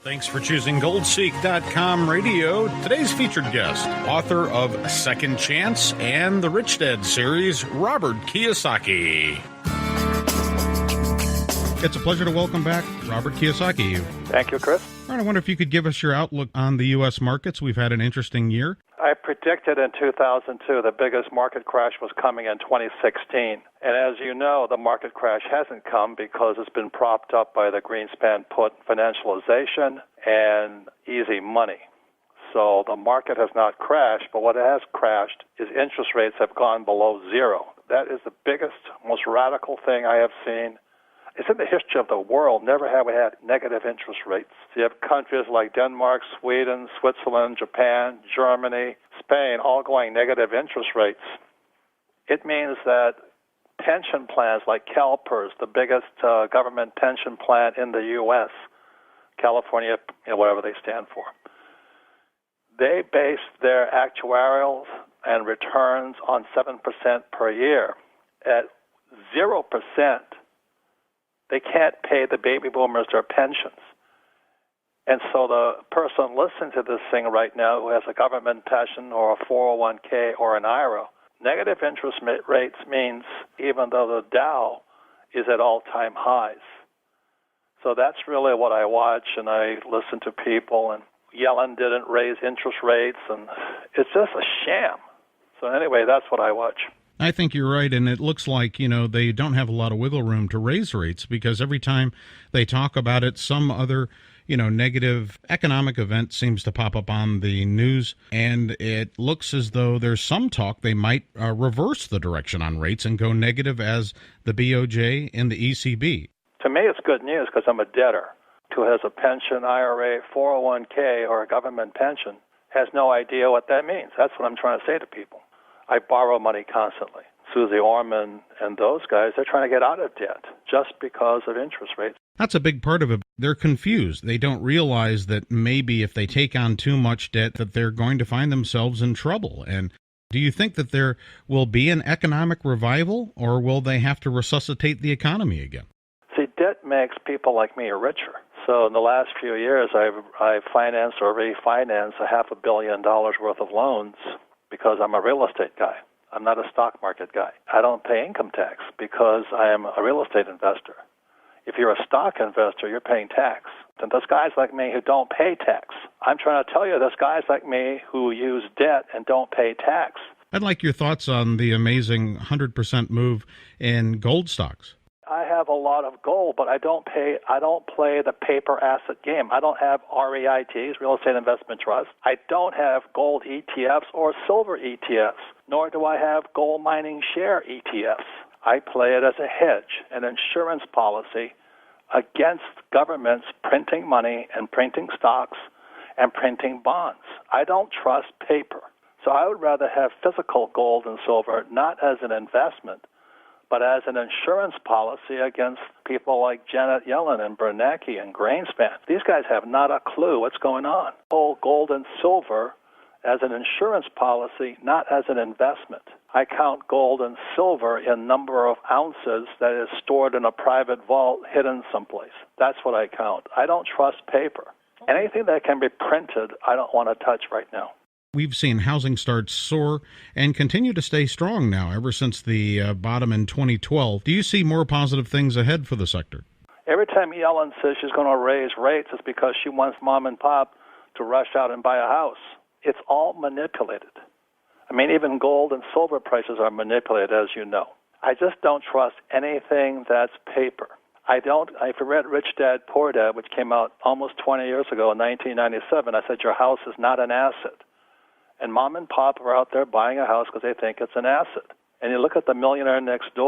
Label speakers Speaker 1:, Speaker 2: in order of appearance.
Speaker 1: Thanks for choosing GoldSeek.com radio. Today's featured guest, author of Second Chance and the Rich Dad series, Robert Kiyosaki. It's a pleasure to welcome back Robert Kiyosaki.
Speaker 2: Thank you, Chris.
Speaker 1: All right, I wonder if you could give us your outlook on the U.S. markets. We've had an interesting year.
Speaker 2: I predicted in 2002 the biggest market crash was coming in 2016. And as you know, the market crash hasn't come because it's been propped up by the Greenspan put financialization and easy money. So the market has not crashed, but what has crashed is interest rates have gone below zero. That is the biggest, most radical thing I have seen. It's in the history of the world. Never have we had negative interest rates. So you have countries like Denmark, Sweden, Switzerland, Japan, Germany, Spain, all going negative interest rates. It means that pension plans like CalPERS, the biggest government pension plan in the U.S., California, whatever they stand for, they base their actuarials and returns on 7% per year. At 0%, they can't pay the baby boomers their pensions. And so the person listening to this thing right now who has a government pension or a 401k or an IRA, negative interest rates means even though the Dow is at all-time highs. So that's really what I watch, and I listen to people, and Yellen didn't raise interest rates, and it's just a sham. So anyway, that's what I watch.
Speaker 1: I think you're right, and it looks like, they don't have a lot of wiggle room to raise rates because every time they talk about it, some other, negative economic event seems to pop up on the news, and it looks as though there's some talk they might reverse the direction on rates and go negative as the BOJ and the ECB.
Speaker 2: To me, it's good news because I'm a debtor who has a pension, IRA, 401k, or a government pension, has no idea what that means. That's what I'm trying to say to people. I borrow money constantly. Susie Orman and those guys, they're trying to get out of debt just because of interest rates.
Speaker 1: That's a big part of it. They're confused. They don't realize that maybe if they take on too much debt that they're going to find themselves in trouble. And do you think that there will be an economic revival, or will they have to resuscitate the economy again?
Speaker 2: See, debt makes people like me richer. So in the last few years, I've financed or refinanced $500 million worth of loans because I'm a real estate guy. I'm not a stock market guy. I don't pay income tax because I am a real estate investor. If you're a stock investor, you're paying tax. And there's guys like me who don't pay tax. I'm trying to tell you, there's guys like me who use debt and don't pay tax.
Speaker 1: I'd like your thoughts on the amazing 100% move in gold stocks.
Speaker 2: I have a lot of gold, but I don't play the paper asset game. I don't have REITs, real estate investment trusts. I don't have gold ETFs or silver ETFs, nor do I have gold mining share ETFs. I play it as a hedge, an insurance policy against governments printing money and printing stocks and printing bonds. I don't trust paper. So I would rather have physical gold and silver, not as an investment, but as an insurance policy against people like Janet Yellen and Bernanke and Greenspan. These guys have not a clue what's going on. Hold gold and silver as an insurance policy, not as an investment. I count gold and silver in number of ounces that is stored in a private vault hidden someplace. That's what I count. I don't trust paper. Anything that can be printed, I don't want to touch right now.
Speaker 1: We've seen housing starts soar and continue to stay strong now ever since the bottom in 2012. Do you see more positive things ahead for the sector?
Speaker 2: Every time Yellen says she's going to raise rates, it's because she wants mom and pop to rush out and buy a house. It's all manipulated. I mean, even gold and silver prices are manipulated, as you know. I just don't trust anything that's paper. If you read Rich Dad, Poor Dad, which came out almost 20 years ago in 1997, I said your house is not an asset. And mom and pop are out there buying a house because they think it's an asset. And you look at the millionaire next door,